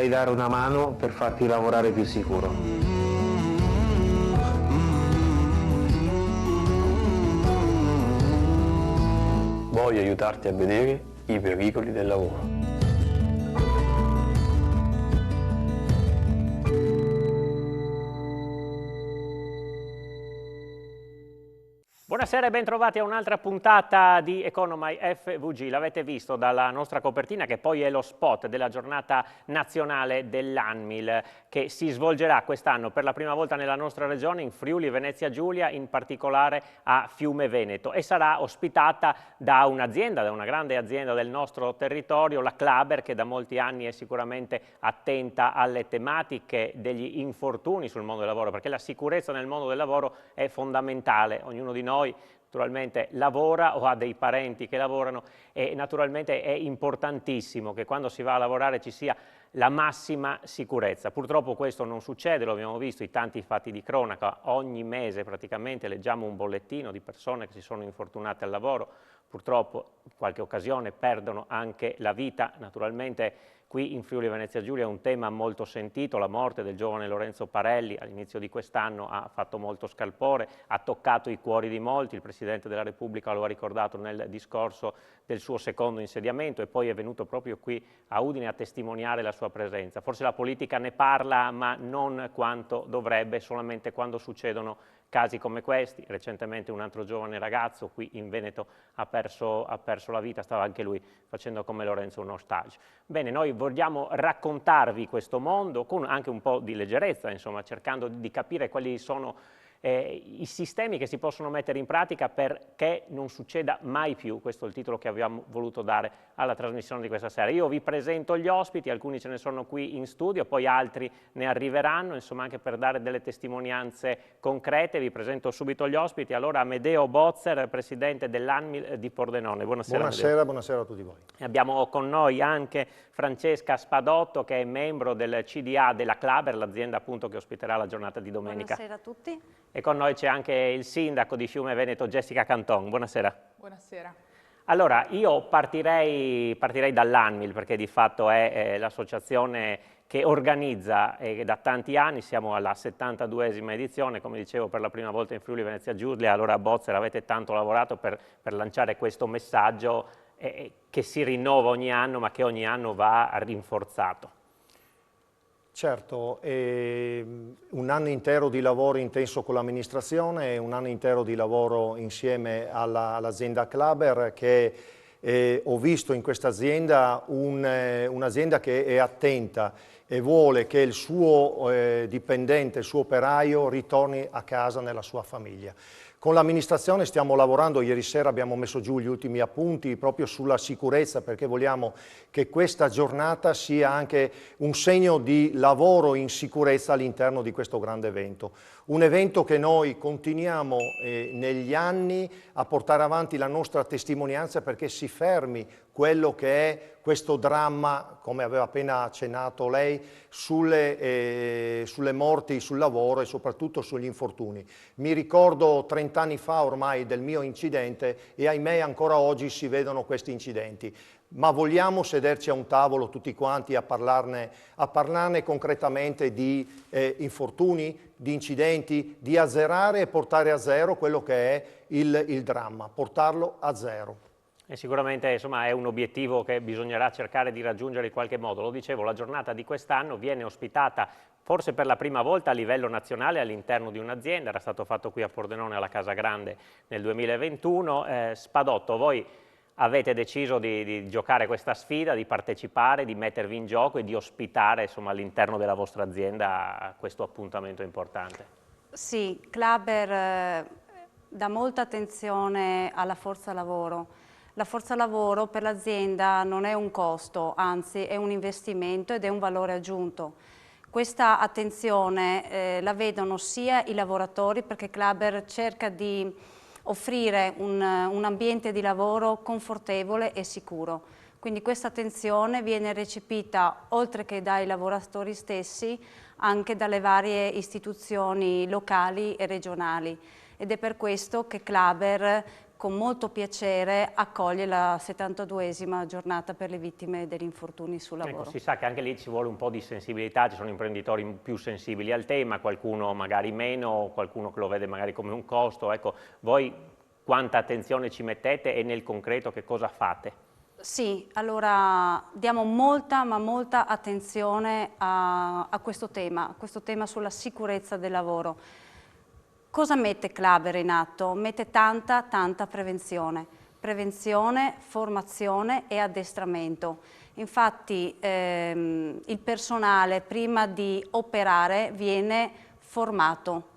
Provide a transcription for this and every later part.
vorrei dare una mano per farti lavorare più sicuro. Voglio aiutarti a vedere i pericoli del lavoro. Buonasera e bentrovati a un'altra puntata di Economai FVG. L'avete visto dalla nostra copertina, che poi è lo spot della giornata nazionale dell'ANMIL, che si svolgerà quest'anno per la prima volta nella nostra regione, in Friuli Venezia Giulia, in particolare a Fiume Veneto, e sarà ospitata da un'azienda, da una grande azienda del nostro territorio, la Klaber, che da molti anni è sicuramente attenta alle tematiche degli infortuni sul mondo del lavoro, perché la sicurezza nel mondo del lavoro è fondamentale. Ognuno di noi naturalmente lavora o ha dei parenti che lavorano, e naturalmente è importantissimo che quando si va a lavorare ci sia la massima sicurezza. Purtroppo questo non succede, lo abbiamo visto, i tanti fatti di cronaca, ogni mese praticamente leggiamo un bollettino di persone che si sono infortunate al lavoro, purtroppo in qualche occasione perdono anche la vita. Naturalmente qui in Friuli Venezia Giulia è un tema molto sentito, la morte del giovane Lorenzo Parelli all'inizio di quest'anno ha fatto molto scalpore, ha toccato i cuori di molti. Il Presidente della Repubblica lo ha ricordato nel discorso del suo secondo insediamento, e poi è venuto proprio qui a Udine a testimoniare la sua presenza. Forse la politica ne parla, ma non quanto dovrebbe, solamente quando succedono casi come questi. Recentemente un altro giovane ragazzo qui in Veneto ha perso la vita, stava anche lui facendo come Lorenzo uno stage. Bene, noi vogliamo raccontarvi questo mondo con anche un po' di leggerezza, insomma, cercando di capire quali sono i sistemi che si possono mettere in pratica perché non succeda mai più. Questo è il titolo che abbiamo voluto dare alla trasmissione di questa sera. Io vi presento gli ospiti, alcuni ce ne sono qui in studio, poi altri ne arriveranno, insomma, anche per dare delle testimonianze concrete. Vi presento subito gli ospiti. Allora, Amedeo Bozzer, presidente dell'ANMIL di Pordenone. Buonasera. Buonasera, buonasera a tutti voi. Abbiamo con noi anche Francesca Spadotto, che è membro del CDA della Klaber, l'azienda appunto che ospiterà la giornata di domenica. Buonasera a tutti. E con noi c'è anche il sindaco di Fiume Veneto, Jessica Canton. Buonasera. Buonasera. Allora, io partirei dall'ANMIL, perché di fatto è l'associazione che organizza da tanti anni. Siamo alla 72esima edizione, come dicevo, per la prima volta in Friuli Venezia Giulia. Allora, Bozzer, avete tanto lavorato per lanciare questo messaggio che si rinnova ogni anno, ma che ogni anno va rinforzato. Certo, un anno intero di lavoro intenso con l'amministrazione, un anno intero di lavoro insieme all'azienda Klaber, che ho visto in questa azienda un'azienda che è attenta e vuole che il suo dipendente, il suo operaio ritorni a casa nella sua famiglia. Con l'amministrazione stiamo lavorando, ieri sera abbiamo messo giù gli ultimi appunti proprio sulla sicurezza, perché vogliamo che questa giornata sia anche un segno di lavoro in sicurezza all'interno di questo grande evento. Un evento che noi continuiamo negli anni a portare avanti la nostra testimonianza perché si fermi quello che è questo dramma, come aveva appena accennato lei, sulle morti sul lavoro e soprattutto sugli infortuni. Mi ricordo 30 anni fa ormai del mio incidente e ahimè ancora oggi si vedono questi incidenti. Ma vogliamo sederci a un tavolo tutti quanti a parlarne concretamente di infortuni, di incidenti, di azzerare e portare a zero quello che è il dramma, portarlo a zero. E sicuramente, insomma, è un obiettivo che bisognerà cercare di raggiungere in qualche modo. Lo dicevo, la giornata di quest'anno viene ospitata forse per la prima volta a livello nazionale all'interno di un'azienda. Era stato fatto qui a Pordenone alla Casa Grande nel 2021. Spadotto, voi avete deciso di giocare questa sfida, di partecipare, di mettervi in gioco e di ospitare, insomma, all'interno della vostra azienda questo appuntamento importante. Sì, Klaber dà molta attenzione alla forza lavoro. La forza lavoro per l'azienda non è un costo, anzi è un investimento ed è un valore aggiunto. Questa attenzione la vedono sia i lavoratori, perché Klaber cerca di offrire un ambiente di lavoro confortevole e sicuro. Quindi questa attenzione viene recepita, oltre che dai lavoratori stessi, anche dalle varie istituzioni locali e regionali. Ed è per questo che Klaber con molto piacere accoglie la 72esima giornata per le vittime degli infortuni sul lavoro. Ecco, si sa che anche lì ci vuole un po' di sensibilità, ci sono imprenditori più sensibili al tema, qualcuno magari meno, qualcuno che lo vede magari come un costo. Ecco, voi quanta attenzione ci mettete e nel concreto che cosa fate? Sì, allora diamo molta, ma molta attenzione a questo tema sulla sicurezza del lavoro. Cosa mette Klaber in atto? Mette tanta prevenzione, formazione e addestramento. Infatti il personale prima di operare viene formato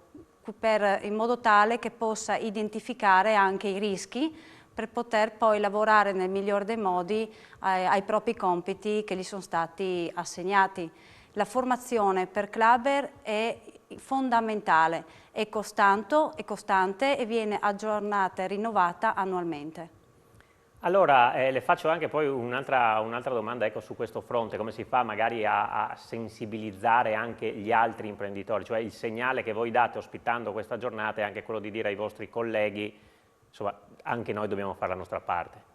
in modo tale che possa identificare anche i rischi per poter poi lavorare nel miglior dei modi ai propri compiti che gli sono stati assegnati. La formazione per Klaber è fondamentale, è costante e viene aggiornata e rinnovata annualmente. Allora, le faccio anche poi un'altra domanda, ecco, su questo fronte, come si fa magari a sensibilizzare anche gli altri imprenditori, cioè il segnale che voi date ospitando questa giornata è anche quello di dire ai vostri colleghi, insomma, anche noi dobbiamo fare la nostra parte.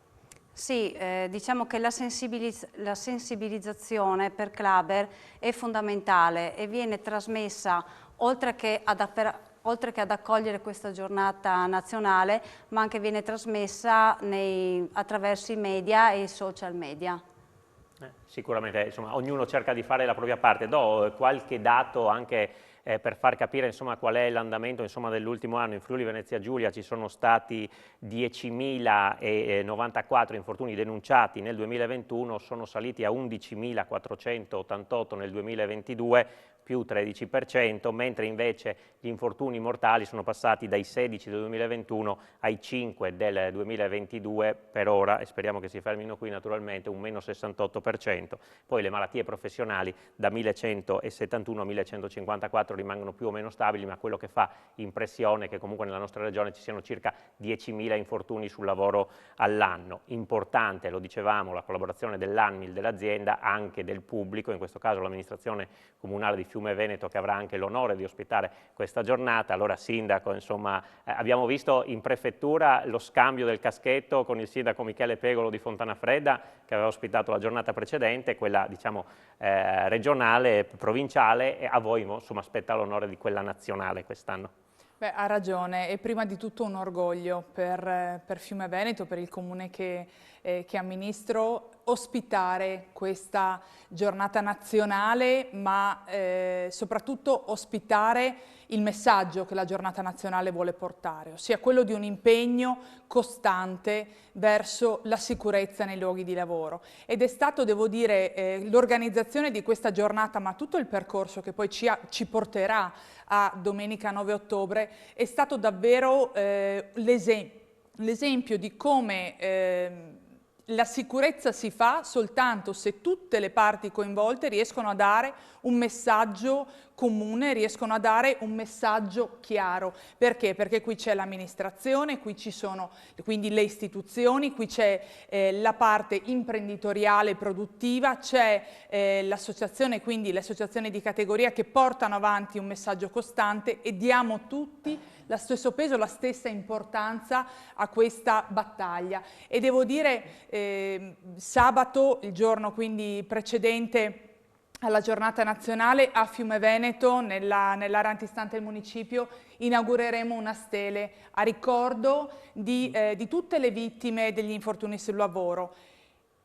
Sì, diciamo che la sensibilizzazione per Klaber è fondamentale e viene trasmessa oltre che ad accogliere questa giornata nazionale, ma anche viene trasmessa attraverso i media e i social media. Sicuramente, insomma, ognuno cerca di fare la propria parte. Do qualche dato anche per far capire, insomma, qual è l'andamento dell'ultimo anno. In Friuli Venezia Giulia ci sono stati 10.094 infortuni denunciati nel 2021, sono saliti a 11.488 nel 2022, più 13%, mentre invece gli infortuni mortali sono passati dai 16 del 2021 ai 5 del 2022 per ora, e speriamo che si fermino qui naturalmente, un meno 68%. Poi le malattie professionali da 1171 a 1154 rimangono più o meno stabili, ma quello che fa impressione è che comunque nella nostra regione ci siano circa 10.000 infortuni sul lavoro all'anno. Importante, lo dicevamo, la collaborazione dell'ANMIL, dell'azienda, anche del pubblico, in questo caso l'amministrazione comunale di Fiume Veneto, che avrà anche l'onore di ospitare questa giornata. Allora, sindaco, insomma, abbiamo visto in prefettura lo scambio del caschetto con il sindaco Michele Pegolo di Fontanafredda, che aveva ospitato la giornata precedente, quella diciamo regionale, provinciale, e a voi insomma spetta l'onore di quella nazionale quest'anno. Beh, ha ragione, è prima di tutto un orgoglio per Fiume Veneto, per il comune che amministro, ospitare questa giornata nazionale, ma soprattutto ospitare il messaggio che la giornata nazionale vuole portare, ossia quello di un impegno costante verso la sicurezza nei luoghi di lavoro. Ed è stato, devo dire, l'organizzazione di questa giornata, ma tutto il percorso che poi ci porterà a domenica 9 ottobre, è stato davvero l'esempio di come la sicurezza si fa soltanto se tutte le parti coinvolte riescono a dare un messaggio comune, riescono a dare un messaggio chiaro. Perché? Perché qui c'è l'amministrazione, qui ci sono quindi le istituzioni, qui c'è la parte imprenditoriale e produttiva, c'è l'associazione, quindi le associazioni di categoria che portano avanti un messaggio costante, e diamo tutti lo stesso peso, la stessa importanza a questa battaglia. E devo dire, sabato, il giorno quindi precedente alla giornata nazionale, a Fiume Veneto, nell'area antistante del municipio, inaugureremo una stele a ricordo di tutte le vittime degli infortuni sul lavoro.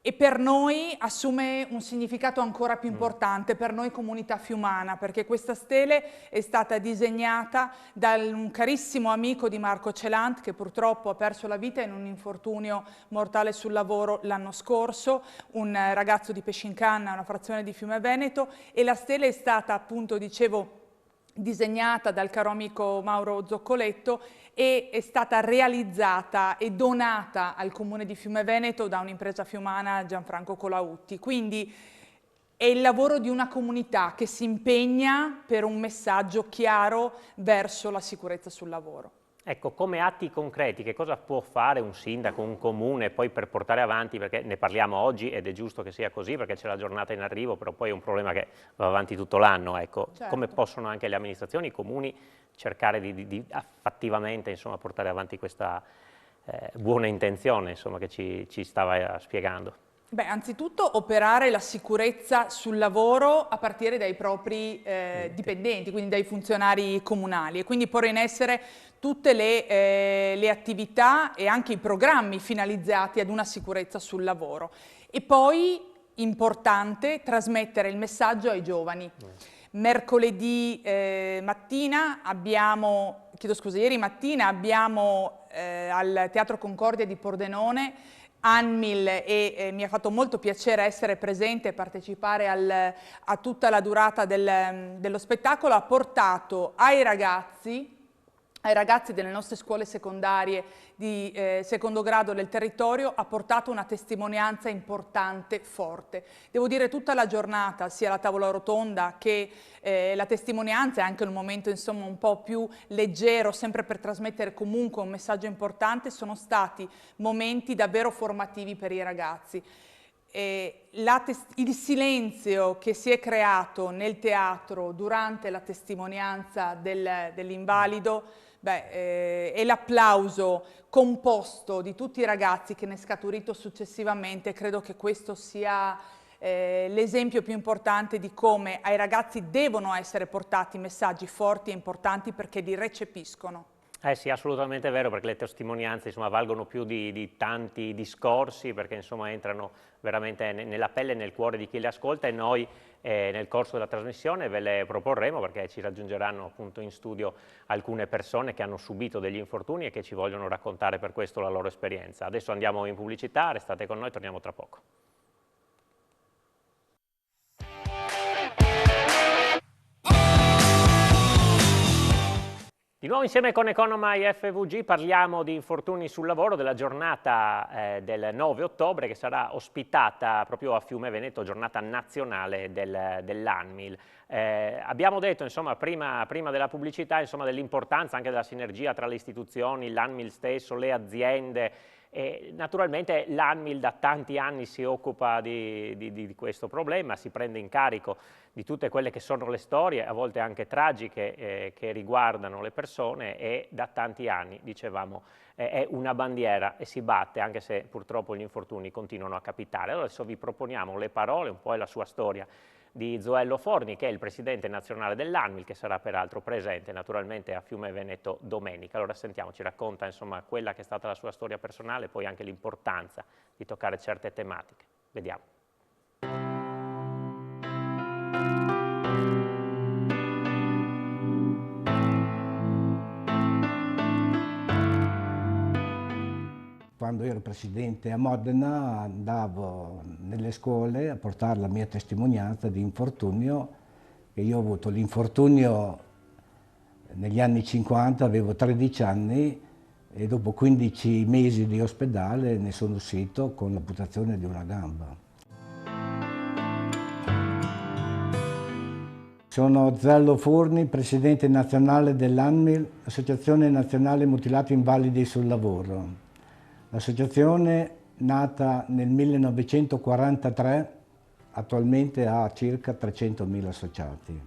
E per noi assume un significato ancora più importante, per noi comunità fiumana, perché questa stele è stata disegnata da un carissimo amico di Marco Celant, che purtroppo ha perso la vita in un infortunio mortale sul lavoro l'anno scorso, un ragazzo di Pescincanna, una frazione di Fiume Veneto, e la stele è stata, appunto, dicevo, disegnata dal caro amico Mauro Zoccoletto e è stata realizzata e donata al comune di Fiume Veneto da un'impresa fiumana, Gianfranco Colautti. Quindi è il lavoro di una comunità che si impegna per un messaggio chiaro verso la sicurezza sul lavoro. Ecco, come atti concreti, che cosa può fare un sindaco, un comune, poi per portare avanti, perché ne parliamo oggi ed è giusto che sia così, perché c'è la giornata in arrivo, però poi è un problema che va avanti tutto l'anno, ecco. Certo. Come possono anche le amministrazioni, i comuni, cercare di fattivamente, insomma, portare avanti questa buona intenzione, insomma, che ci stava spiegando. Beh, anzitutto operare la sicurezza sul lavoro a partire dai propri dipendenti, quindi dai funzionari comunali, e quindi porre in essere tutte le attività e anche i programmi finalizzati ad una sicurezza sul lavoro. E poi, importante, trasmettere il messaggio ai giovani. Mercoledì mattina abbiamo, ieri mattina abbiamo al Teatro Concordia di Pordenone Anmil, e mi ha fatto molto piacere essere presente e partecipare a tutta la durata dello spettacolo. Ha portato ai ragazzi delle nostre scuole secondarie di secondo grado del territorio, ha portato una testimonianza importante, forte. Devo dire, tutta la giornata, sia la tavola rotonda che la testimonianza, e anche il momento insomma un po' più leggero, sempre per trasmettere comunque un messaggio importante, sono stati momenti davvero formativi per i ragazzi. Il silenzio che si è creato nel teatro durante la testimonianza dell'invalido, e l'applauso composto di tutti i ragazzi che ne è scaturito successivamente, credo che questo sia l'esempio più importante di come ai ragazzi devono essere portati messaggi forti e importanti, perché li recepiscono. Sì, assolutamente vero, perché le testimonianze insomma valgono più di tanti discorsi, perché insomma entrano veramente nella pelle e nel cuore di chi le ascolta, e noi nel corso della trasmissione ve le proporremo, perché ci raggiungeranno appunto in studio alcune persone che hanno subito degli infortuni e che ci vogliono raccontare per questo la loro esperienza. Adesso andiamo in pubblicità, restate con noi, torniamo tra poco. Di nuovo insieme con Economai FVG parliamo di infortuni sul lavoro, della giornata del 9 ottobre che sarà ospitata proprio a Fiume Veneto, giornata nazionale dell'Anmil. Abbiamo detto insomma prima della pubblicità insomma dell'importanza anche della sinergia tra le istituzioni, l'Anmil stesso, le aziende. Naturalmente l'Anmil da tanti anni si occupa di questo problema, si prende in carico di tutte quelle che sono le storie, a volte anche tragiche, che riguardano le persone, e da tanti anni, dicevamo, è una bandiera e si batte, anche se purtroppo gli infortuni continuano a capitare. Allora adesso vi proponiamo le parole, un po' è la sua storia, di Zoello Forni, che è il presidente nazionale dell'Anmil, che sarà peraltro presente naturalmente a Fiume Veneto domenica. Allora sentiamo, ci racconta insomma quella che è stata la sua storia personale, poi anche l'importanza di toccare certe tematiche. Vediamo. Quando ero presidente a Modena andavo nelle scuole a portare la mia testimonianza di infortunio, e io ho avuto l'infortunio negli anni 50, avevo 13 anni, e dopo 15 mesi di ospedale ne sono uscito con l'amputazione di una gamba. Sono Zoello Forni, presidente nazionale dell'Anmil, Associazione Nazionale Mutilati Invalidi sul Lavoro. L'associazione, nata nel 1943, attualmente ha circa 300.000 associati.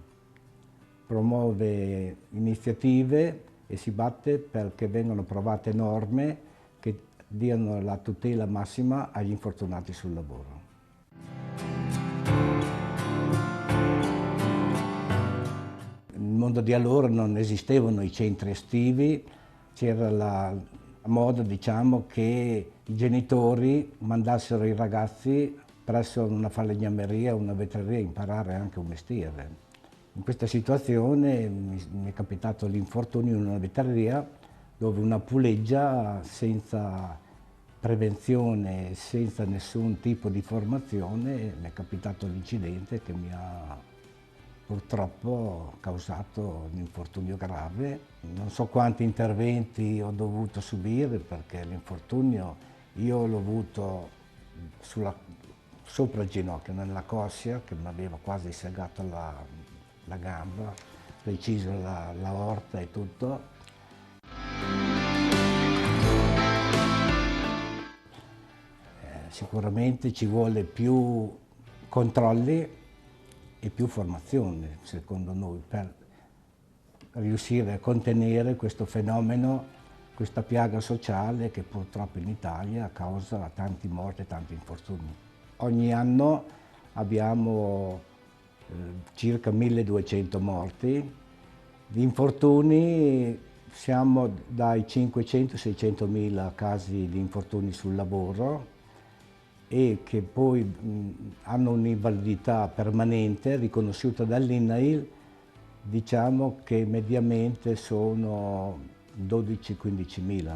Promuove iniziative e si batte perché vengano approvate norme che diano la tutela massima agli infortunati sul lavoro. Nel mondo di allora non esistevano i centri estivi, c'era la moda, diciamo, che i genitori mandassero i ragazzi presso una falegnameria o una vetreria a imparare anche un mestiere. In questa situazione mi è capitato l'infortunio in una vetreria dove una puleggia senza prevenzione, senza nessun tipo di formazione, mi è capitato l'incidente che mi ha purtroppo causato un infortunio grave. Non so quanti interventi ho dovuto subire, perché l'infortunio io l'ho avuto sopra il ginocchio, nella coscia, che mi aveva quasi segato la gamba, preciso l'aorta e tutto. Sicuramente ci vuole più controlli e più formazione, secondo noi, per riuscire a contenere questo fenomeno questa piaga sociale che purtroppo in Italia causa tanti morti e tanti infortuni. Ogni anno abbiamo circa 1200 morti, di infortuni siamo dai 500-600 mila casi di infortuni sul lavoro e che poi hanno un'invalidità permanente riconosciuta dall'INAIL, diciamo che mediamente sono 12-15 mila.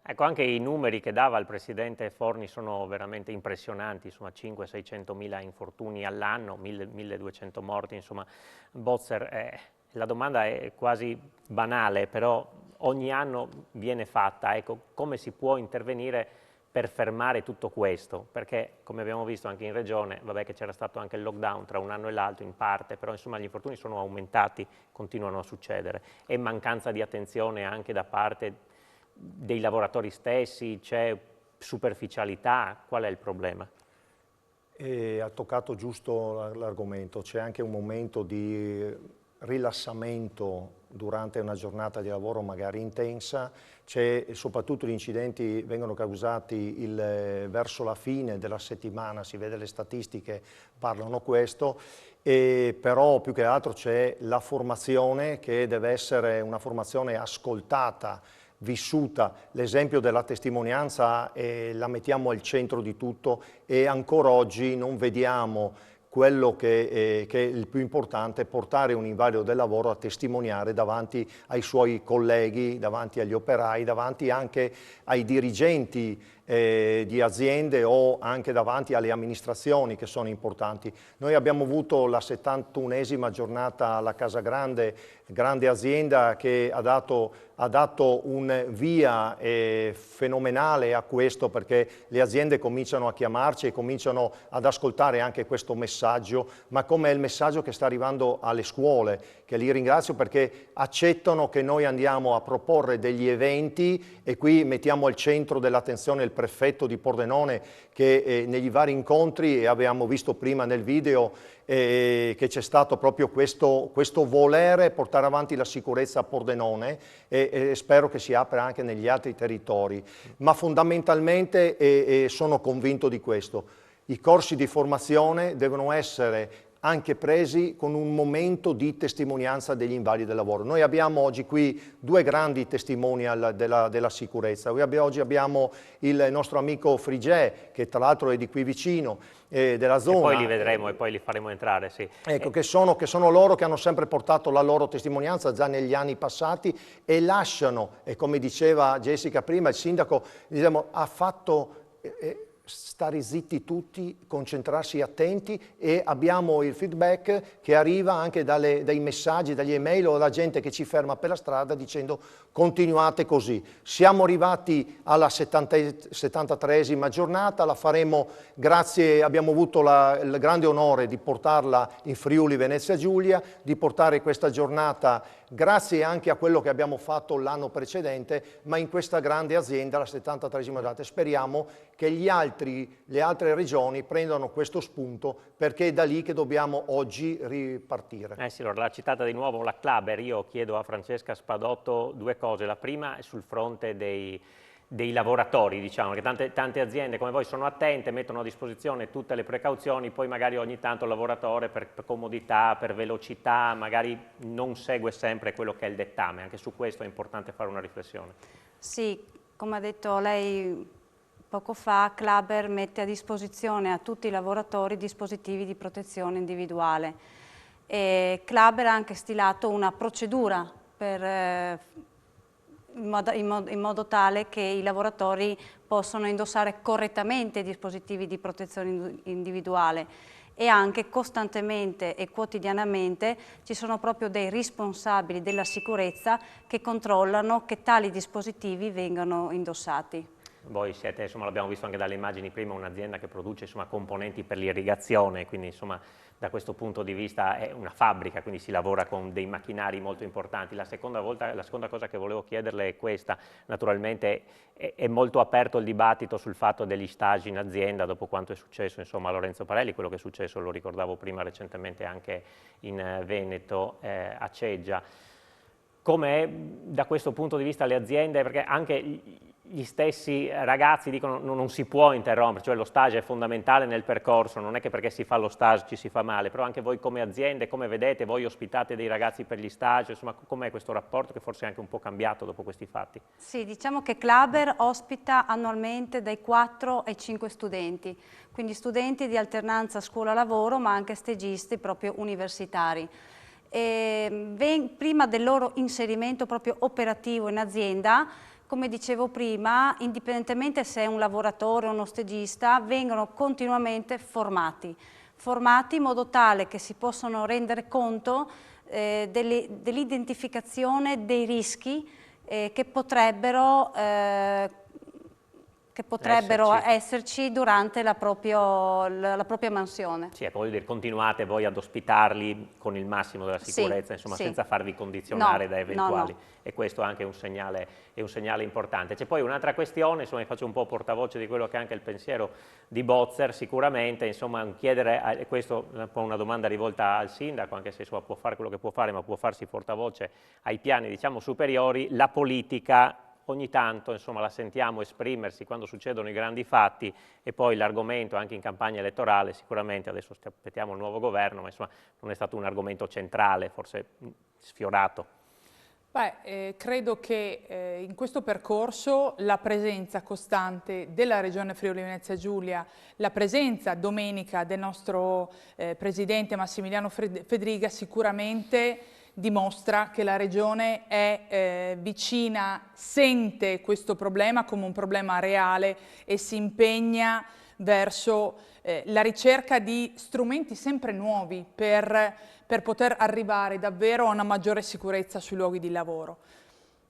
Ecco, anche i numeri che dava il Presidente Forni sono veramente impressionanti, insomma 500-600 mila infortuni all'anno, 1200 morti, insomma. Bozzer, la domanda è quasi banale, però ogni anno viene fatta, ecco, come si può intervenire per fermare tutto questo? Perché, come abbiamo visto anche in Regione, vabbè che c'era stato anche il lockdown tra un anno e l'altro in parte, però insomma gli infortuni sono aumentati, continuano a succedere, e mancanza di attenzione anche da parte dei lavoratori stessi, c'è superficialità, qual è il problema? Ha toccato giusto l'argomento, c'è anche un momento di rilassamento durante una giornata di lavoro magari intensa, soprattutto gli incidenti vengono causati verso la fine della settimana, si vede le statistiche parlano questo, però più che altro c'è la formazione che deve essere una formazione ascoltata, vissuta. L'esempio della testimonianza la mettiamo al centro di tutto e ancora oggi non vediamo quello che è il più importante, portare un invalido del lavoro a testimoniare davanti ai suoi colleghi, davanti agli operai, davanti anche ai dirigenti di aziende o anche davanti alle amministrazioni che sono importanti. Noi abbiamo avuto la 71esima giornata alla Casa Grande, grande azienda che ha dato un via fenomenale a questo, perché le aziende cominciano a chiamarci e cominciano ad ascoltare anche questo messaggio, ma come è il messaggio che sta arrivando alle scuole, che li ringrazio perché accettano che noi andiamo a proporre degli eventi e qui mettiamo al centro dell'attenzione il prefetto di Pordenone che negli vari incontri, e abbiamo visto prima nel video, che c'è stato proprio questo volere portare avanti la sicurezza a Pordenone e spero che si apra anche negli altri territori. Ma fondamentalmente sono convinto di questo. I corsi di formazione devono essere anche presi con un momento di testimonianza degli invalidi del lavoro. Noi abbiamo oggi qui due grandi testimonial della sicurezza. Oggi abbiamo il nostro amico Frigè, che tra l'altro è di qui vicino, della zona. E poi li vedremo e poi li faremo entrare, sì. Ecco, che sono loro che hanno sempre portato la loro testimonianza già negli anni passati e lasciano, e come diceva Jessica prima, il sindaco diciamo, ha fatto stare zitti tutti, concentrarsi attenti, e abbiamo il feedback che arriva anche dai messaggi, dagli email o da gente che ci ferma per la strada dicendo continuate così. Siamo arrivati alla 73esima giornata, la faremo grazie, abbiamo avuto il grande onore di portarla in Friuli Venezia Giulia, di portare questa giornata grazie anche a quello che abbiamo fatto l'anno precedente, ma in questa grande azienda, la 73esima giornata. Speriamo che le altre regioni prendano questo spunto, perché è da lì che dobbiamo oggi ripartire. Sì, allora, l'ha citata di nuovo la Klaber. Io chiedo a Francesca Spadotto due cose. La prima è sul fronte dei lavoratori, diciamo, che tante aziende come voi sono attente, mettono a disposizione tutte le precauzioni, poi magari ogni tanto il lavoratore per comodità, per velocità, magari non segue sempre quello che è il dettame. Anche su questo è importante fare una riflessione. Sì, come ha detto lei poco fa, Klaber mette a disposizione a tutti i lavoratori dispositivi di protezione individuale. E Klaber ha anche stilato una procedura in modo tale che i lavoratori possano indossare correttamente i dispositivi di protezione individuale, e anche costantemente e quotidianamente ci sono proprio dei responsabili della sicurezza che controllano che tali dispositivi vengano indossati. Voi siete, insomma, l'abbiamo visto anche dalle immagini prima, un'azienda che produce, insomma, componenti per l'irrigazione, quindi, insomma, da questo punto di vista è una fabbrica, quindi si lavora con dei macchinari molto importanti. La seconda cosa che volevo chiederle è questa: naturalmente è molto aperto il dibattito sul fatto degli stage in azienda dopo quanto è successo, insomma, a Lorenzo Parelli, quello che è successo, lo ricordavo prima, recentemente anche in Veneto, a Ceggia. Come da questo punto di vista le aziende, perché anche gli stessi ragazzi dicono non si può interrompere, cioè lo stage è fondamentale nel percorso, non è che perché si fa lo stage ci si fa male, però anche voi come aziende, come vedete, voi ospitate dei ragazzi per gli stage, insomma, com'è questo rapporto che forse è anche un po' cambiato dopo questi fatti? Sì, diciamo che Klaber ospita annualmente dai 4 ai 5 studenti, quindi studenti di alternanza scuola-lavoro, ma anche stagisti proprio universitari. Prima del loro inserimento proprio operativo in azienda, come dicevo prima, indipendentemente se è un lavoratore o uno stagista, vengono continuamente formati in modo tale che si possano rendere conto dell'identificazione dei rischi che potrebbero esserci durante la propria mansione. Sì, ecco, voglio dire, continuate voi ad ospitarli con il massimo della sicurezza, Sì, insomma, sì. senza farvi condizionare da eventuali, no. E questo anche è un segnale importante. C'è poi un'altra questione, insomma, vi faccio un po' portavoce di quello che è anche il pensiero di Bozzer, sicuramente, insomma, chiedere, questo è un po' una domanda rivolta al sindaco, anche se insomma, può fare quello che può fare, ma può farsi portavoce ai piani, diciamo, superiori, la politica. Ogni tanto, insomma, la sentiamo esprimersi quando succedono i grandi fatti, e poi l'argomento anche in campagna elettorale, sicuramente, adesso aspettiamo il nuovo governo, ma insomma non è stato un argomento centrale, forse sfiorato. Beh, credo che in questo percorso la presenza costante della Regione Friuli Venezia Giulia, la presenza domenica del nostro Presidente Massimiliano Fedriga sicuramente dimostra che la Regione è vicina, sente questo problema come un problema reale e si impegna verso la ricerca di strumenti sempre nuovi per poter arrivare davvero a una maggiore sicurezza sui luoghi di lavoro.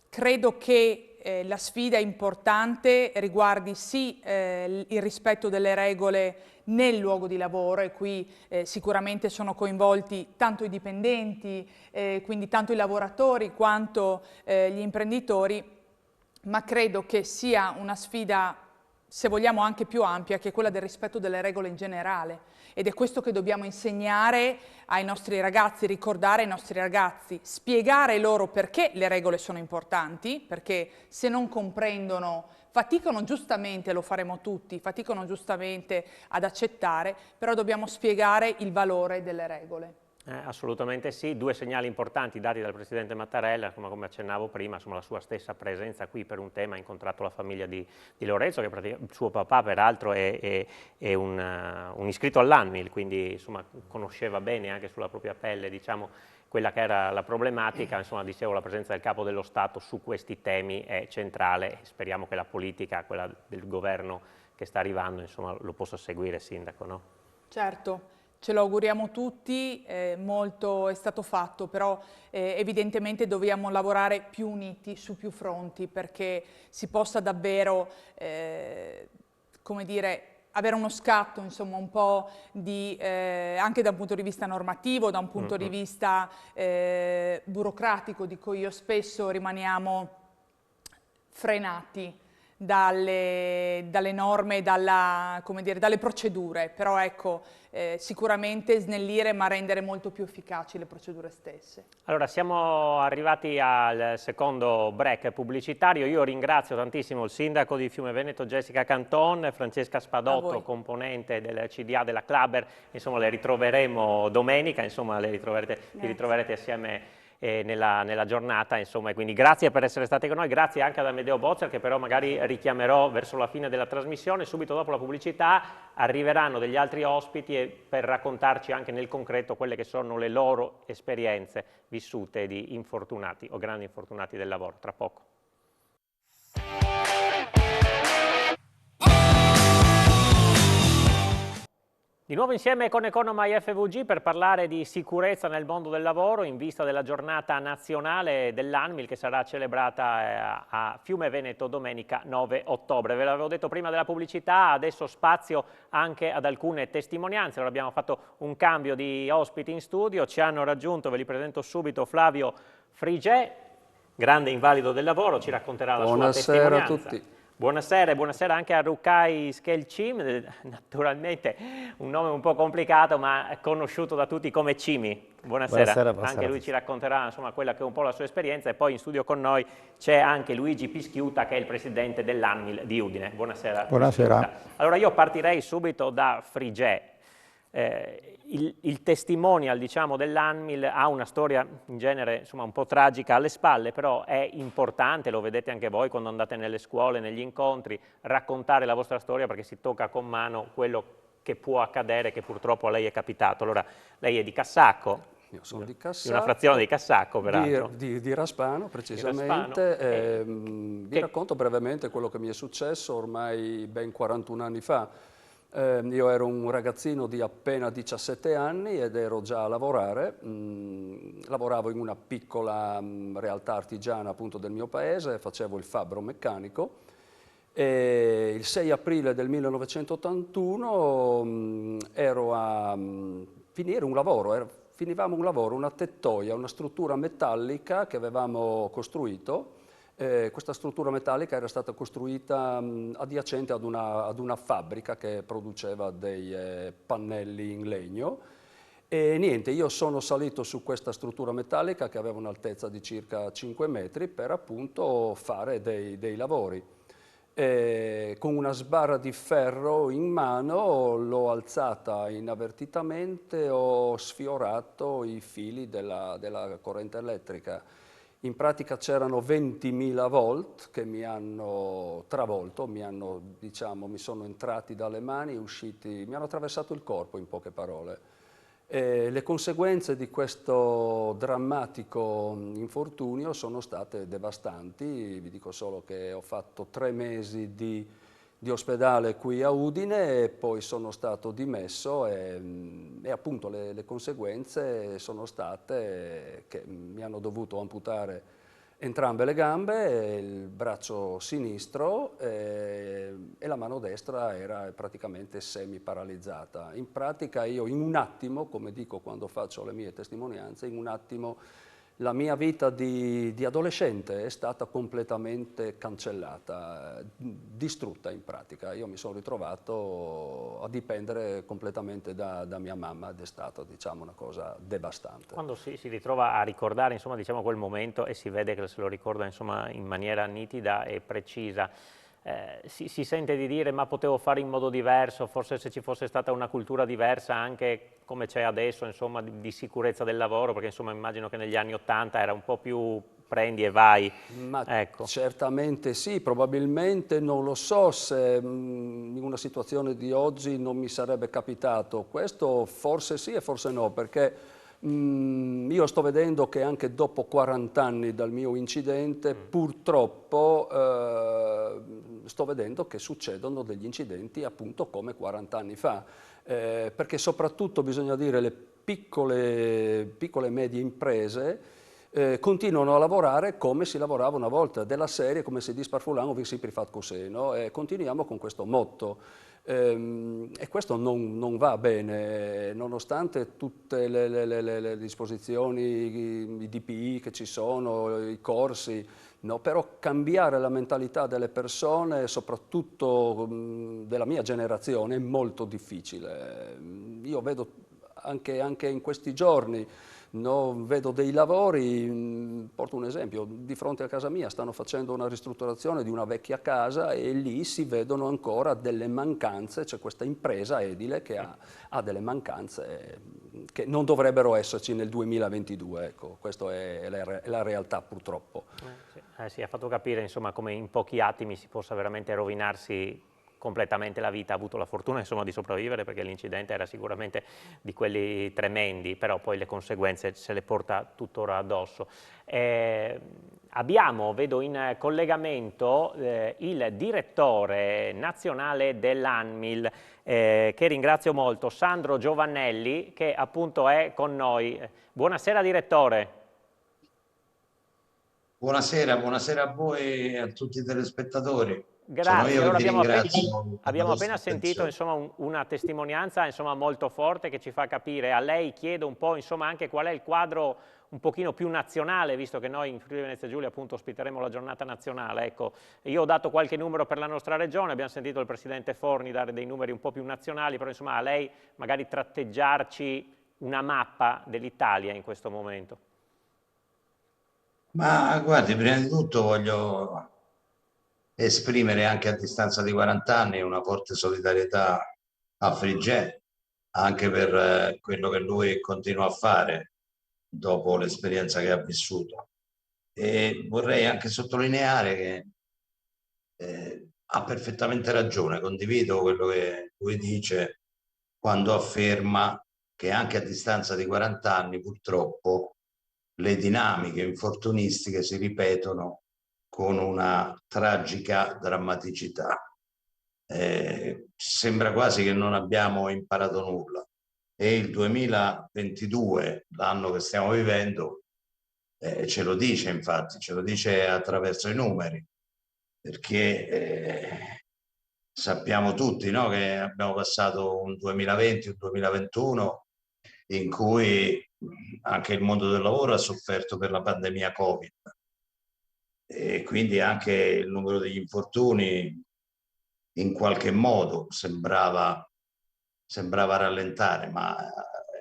Credo che la sfida importante riguardi sì il rispetto delle regole nel luogo di lavoro, e qui sicuramente sono coinvolti tanto i dipendenti, quindi tanto i lavoratori quanto gli imprenditori, ma credo che sia una sfida, se vogliamo, anche più ampia, che è quella del rispetto delle regole in generale. Ed è questo che dobbiamo insegnare ai nostri ragazzi, ricordare ai nostri ragazzi, spiegare loro perché le regole sono importanti, perché se non comprendono faticano giustamente, lo faremo tutti, faticano giustamente ad accettare, però dobbiamo spiegare il valore delle regole. Assolutamente sì, due segnali importanti dati dal Presidente Mattarella, come accennavo prima, insomma, la sua stessa presenza qui per un tema, ha incontrato la famiglia di Lorenzo, che suo papà peraltro è un iscritto all'ANMIL, quindi insomma, conosceva bene anche sulla propria pelle, diciamo, quella che era la problematica. Insomma, dicevo, la presenza del Capo dello Stato su questi temi è centrale, e speriamo che la politica, quella del governo che sta arrivando, insomma, lo possa seguire, Sindaco, no? Certo. Ce lo auguriamo tutti, molto è stato fatto, però evidentemente dobbiamo lavorare più uniti su più fronti perché si possa davvero, come dire, avere uno scatto, insomma, un po' di, anche da un punto di vista normativo, da un punto di vista burocratico, di cui io spesso rimaniamo frenati dalle norme, come dire, dalle procedure, però ecco, sicuramente snellire ma rendere molto più efficaci le procedure stesse. Allora, siamo arrivati al secondo break pubblicitario. Io ringrazio tantissimo il sindaco di Fiume Veneto Jessica Canton, Francesca Spadotto, componente del CDA della Klaber, insomma le ritroveremo domenica, insomma li ritroverete assieme nella giornata, insomma, e quindi grazie per essere stati con noi, grazie anche ad Amedeo Bozzer, che però magari richiamerò verso la fine della trasmissione. Subito dopo la pubblicità arriveranno degli altri ospiti per raccontarci anche nel concreto quelle che sono le loro esperienze vissute di infortunati o grandi infortunati del lavoro. Tra poco. Di nuovo insieme con Economai FVG per parlare di sicurezza nel mondo del lavoro in vista della giornata nazionale dell'ANMIL che sarà celebrata a Fiume Veneto domenica 9 ottobre. Ve l'avevo detto prima della pubblicità, adesso spazio anche ad alcune testimonianze. Allora abbiamo fatto un cambio di ospiti in studio, ci hanno raggiunto, ve li presento subito, Flavio Frigè, grande invalido del lavoro, ci racconterà la sua testimonianza. Buonasera a tutti. Buonasera e buonasera anche a Rukai Skelcim, naturalmente un nome un po' complicato ma conosciuto da tutti come Cimi. Buonasera, anche lui ci racconterà insomma quella che è un po' la sua esperienza e poi in studio con noi c'è anche Luigi Pischiuta che è il presidente dell'ANMIL di Udine. Buonasera. Buonasera. Pischiuta. Allora io partirei subito da Frigè. Il testimonial diciamo, dell'ANMIL ha una storia in genere insomma, un po' tragica alle spalle, però è importante, lo vedete anche voi quando andate nelle scuole, negli incontri, raccontare la vostra storia perché si tocca con mano quello che può accadere, che purtroppo a lei è capitato. Allora, lei è di Cassacco, Io sono di Cassacco, di una frazione di Cassacco peraltro. Di Raspano precisamente. Di Raspano. Vi racconto brevemente quello che mi è successo ormai ben 41 anni fa. Io ero un ragazzino di appena 17 anni ed ero già a lavorare, lavoravo in una piccola realtà artigiana appunto del mio paese, facevo il fabbro meccanico e il 6 aprile del 1981 ero a finire un lavoro, finivamo un lavoro, una tettoia, una struttura metallica che avevamo costruito. Questa struttura metallica era stata costruita adiacente ad una fabbrica che produceva dei pannelli in legno e niente, io sono salito su questa struttura metallica che aveva un'altezza di circa 5 metri per appunto fare dei lavori. Con una sbarra di ferro in mano l'ho alzata inavvertitamente, ho sfiorato i fili della corrente elettrica. In pratica c'erano 20.000 volt che mi hanno travolto, mi sono entrati dalle mani, mi hanno attraversato il corpo in poche parole. Le conseguenze di questo drammatico infortunio sono state devastanti, vi dico solo che ho fatto 3 mesi di ospedale qui a Udine e poi sono stato dimesso e appunto le conseguenze sono state che mi hanno dovuto amputare entrambe le gambe, il braccio sinistro e la mano destra era praticamente semi-paralizzata. In pratica io in un attimo, come dico quando faccio le mie testimonianze, in un attimo la mia vita di adolescente è stata completamente cancellata, distrutta in pratica. Io mi sono ritrovato a dipendere completamente da mia mamma ed è stata diciamo, una cosa devastante. Quando si ritrova a ricordare insomma, diciamo, quel momento e si vede che se lo ricorda insomma, in maniera nitida e precisa, si sente di dire ma potevo fare in modo diverso, forse se ci fosse stata una cultura diversa anche come c'è adesso insomma, di sicurezza del lavoro, perché insomma, immagino che negli anni '80 era un po' più prendi e vai. Ma ecco. Certamente sì, probabilmente non lo so se in una situazione di oggi non mi sarebbe capitato. Questo forse sì e forse no, perché io sto vedendo che anche dopo 40 anni dal mio incidente, purtroppo sto vedendo che succedono degli incidenti appunto come 40 anni fa, perché soprattutto bisogna dire le piccole e medie imprese continuano a lavorare come si lavorava una volta, della serie come si dice parfulango, vi si prifat così, no? Continuiamo con questo motto. E questo non va bene, nonostante tutte le disposizioni, i DPI che ci sono, i corsi, no? Però cambiare la mentalità delle persone, soprattutto della mia generazione, è molto difficile. Io vedo anche in questi giorni, no, vedo dei lavori, porto un esempio, di fronte a casa mia stanno facendo una ristrutturazione di una vecchia casa e lì si vedono ancora delle mancanze, c'è questa impresa edile che ha delle mancanze che non dovrebbero esserci nel 2022, ecco, questa è la realtà purtroppo. Sì, ha fatto capire insomma, come in pochi attimi si possa veramente rovinarsi completamente la vita, ha avuto la fortuna insomma, di sopravvivere perché l'incidente era sicuramente di quelli tremendi, però poi le conseguenze se le porta tuttora addosso. vedo in collegamento il direttore nazionale dell'ANMIL, che ringrazio molto, Sandro Giovannelli, che appunto è con noi. Buonasera direttore. Buonasera, buonasera a voi e a tutti i telespettatori. Grazie. Sono io Allora, che ti ringrazio. abbiamo appena sentito una testimonianza molto forte che ci fa capire. A lei chiedo un po' anche qual è il quadro un pochino più nazionale, visto che noi in Friuli Venezia Giulia appunto ospiteremo la giornata nazionale. Ecco, io ho dato qualche numero per la nostra regione, abbiamo sentito il Presidente Forni dare dei numeri un po' più nazionali, però insomma a lei magari tratteggiarci una mappa dell'Italia in questo momento. Ma guardi, prima di tutto voglio esprimere anche a distanza di 40 anni una forte solidarietà a Frigè, anche per quello che lui continua a fare dopo l'esperienza che ha vissuto. E vorrei anche sottolineare che ha perfettamente ragione, condivido quello che lui dice quando afferma che anche a distanza di 40 anni purtroppo le dinamiche infortunistiche si ripetono con una tragica drammaticità. Sembra quasi che non abbiamo imparato nulla. E il 2022, l'anno che stiamo vivendo, ce lo dice, infatti, ce lo dice attraverso i numeri, perché sappiamo tutti, no, che abbiamo passato un 2020, un 2021 in cui anche il mondo del lavoro ha sofferto per la pandemia Covid e quindi anche il numero degli infortuni in qualche modo sembrava rallentare, ma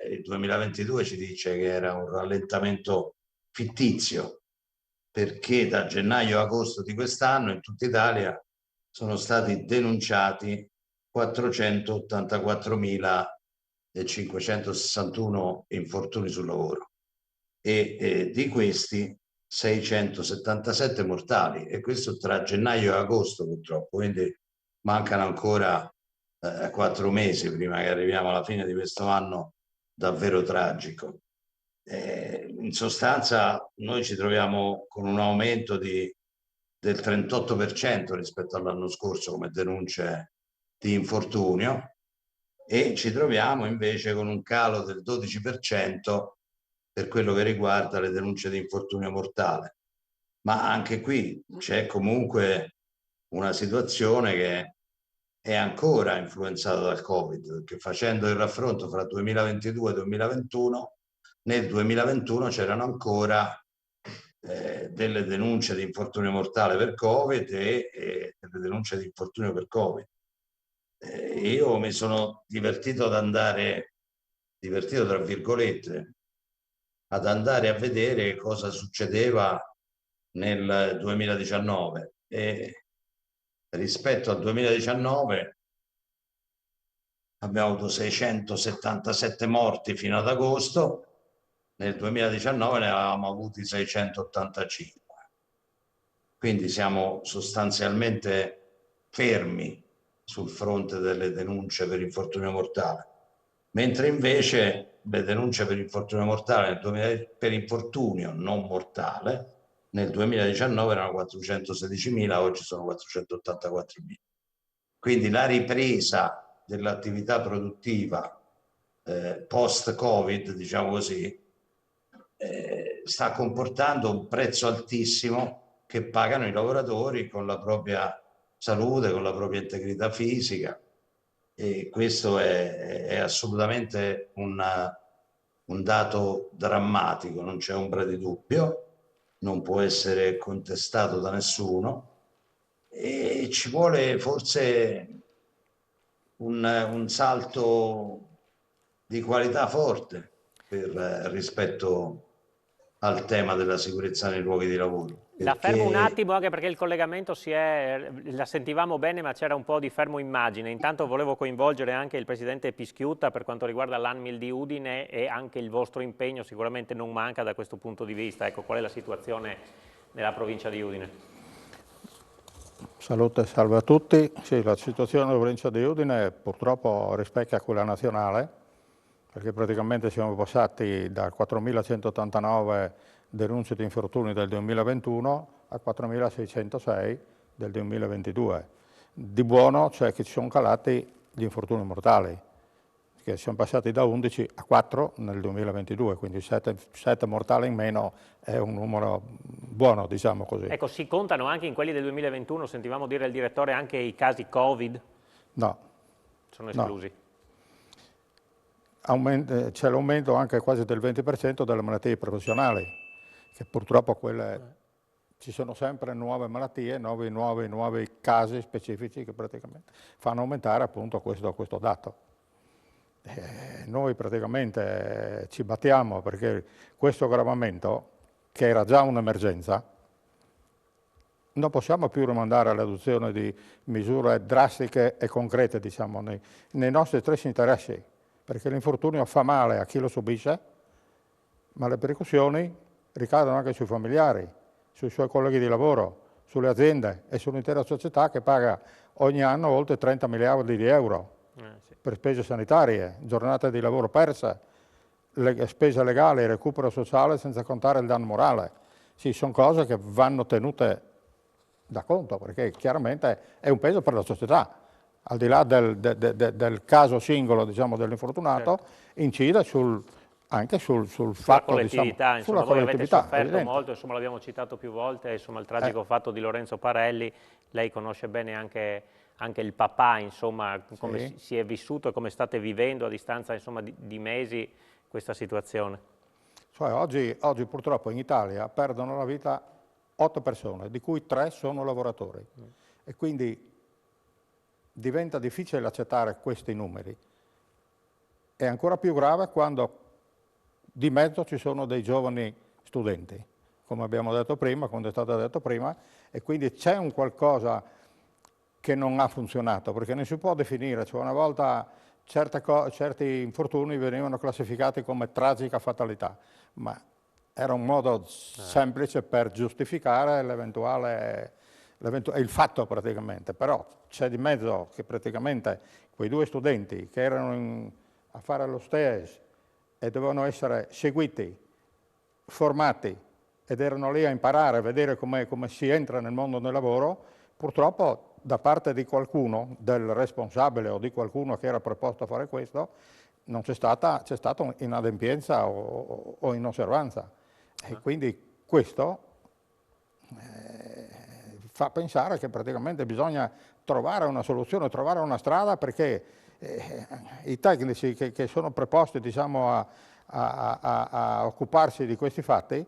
il 2022 ci dice che era un rallentamento fittizio, perché da gennaio a agosto di quest'anno in tutta Italia sono stati denunciati 484.561 infortuni sul lavoro e di questi 677 mortali, e questo tra gennaio e agosto purtroppo, quindi mancano ancora 4 mesi prima che arriviamo alla fine di questo anno davvero tragico. In sostanza noi ci troviamo con un aumento del 38% rispetto all'anno scorso come denunce di infortunio, e ci troviamo invece con un calo del 12% per quello che riguarda le denunce di infortunio mortale. Ma anche qui c'è comunque una situazione che è ancora influenzata dal Covid, perché facendo il raffronto fra 2022 e 2021, nel 2021 c'erano ancora delle denunce di infortunio mortale per Covid e delle denunce di infortunio per Covid. Io mi sono divertito tra virgolette, ad andare a vedere cosa succedeva nel 2019 e rispetto al 2019 abbiamo avuto 677 morti fino ad agosto, nel 2019 ne avevamo avuti 685. Quindi siamo sostanzialmente fermi sul fronte delle denunce per infortunio mortale, mentre invece le denunce per infortunio mortale per infortunio non mortale nel 2019 erano 416.000, oggi sono 484.000. Quindi la ripresa dell'attività produttiva post-Covid, diciamo così, sta comportando un prezzo altissimo che pagano i lavoratori con la propria salute, con la propria integrità fisica, e questo è assolutamente un dato drammatico, non c'è ombra di dubbio, non può essere contestato da nessuno e ci vuole forse un salto di qualità forte rispetto al tema della sicurezza nei luoghi di lavoro. La fermo un attimo anche perché il collegamento la sentivamo bene ma c'era un po' di fermo immagine. Intanto volevo coinvolgere anche il Presidente Pischiutta per quanto riguarda l'ANMIL di Udine e anche il vostro impegno sicuramente non manca da questo punto di vista. Ecco, qual è la situazione nella provincia di Udine? Salute, salve a tutti. Sì, la situazione della provincia di Udine purtroppo rispecchia quella nazionale. perché praticamente siamo passati da 4.189 denunce di infortuni del 2021 a 4.606 del 2022. Di buono c'è che ci sono calati gli infortuni mortali, che siamo passati da 11 a 4 nel 2022, quindi 7 mortali in meno è un numero buono, diciamo così. Ecco, si contano anche in quelli del 2021, sentivamo dire il direttore, anche i casi Covid? No. Sono esclusi? No. C'è l'aumento anche quasi del 20% delle malattie professionali, che purtroppo quelle... Ci sono sempre nuove malattie, nuovi casi specifici che praticamente fanno aumentare appunto questo dato. Noi praticamente ci battiamo perché questo aggravamento, che era già un'emergenza, non possiamo più rimandare all'adozione di misure drastiche e concrete, diciamo, nei nostri stessi interessi, perché l'infortunio fa male a chi lo subisce, ma le ripercussioni ricadono anche sui familiari, sui suoi colleghi di lavoro, sulle aziende e sull'intera società che paga ogni anno oltre 30 miliardi di euro Sì. per spese sanitarie, giornate di lavoro perse, spese legali, recupero sociale, senza contare il danno morale. Sì, sono cose che vanno tenute da conto, perché chiaramente è un peso per la società. Al di là del caso singolo, diciamo, dell'infortunato, certo, incide anche sul fatto, collettività, diciamo, insomma, sulla voi avete collettività, sofferto evidente. molto, insomma, l'abbiamo citato più volte, insomma, il tragico fatto di Lorenzo Parelli. Lei conosce bene anche il papà, insomma, come Sì. si è vissuto e come state vivendo a distanza, insomma, di mesi questa situazione. Cioè, oggi purtroppo in Italia perdono la vita 8 persone, di cui 3 sono lavoratori. E quindi diventa difficile accettare questi numeri. È ancora più grave quando di mezzo ci sono dei giovani studenti, come abbiamo detto prima, quando è stato detto prima, e quindi c'è un qualcosa che non ha funzionato, perché non si può definire, cioè una volta certi infortuni venivano classificati come tragica fatalità, ma era un modo semplice per giustificare il fatto praticamente, però c'è di mezzo che praticamente quei 2 studenti che erano a fare lo stage e dovevano essere seguiti, formati ed erano lì a imparare, a vedere come si entra nel mondo del lavoro, purtroppo da parte di qualcuno, del responsabile o di qualcuno che era preposto a fare questo, non c'è stata inadempienza o inosservanza. E quindi questo fa pensare che praticamente bisogna trovare una soluzione, trovare una strada, perché i tecnici che sono preposti, diciamo, a occuparsi di questi fatti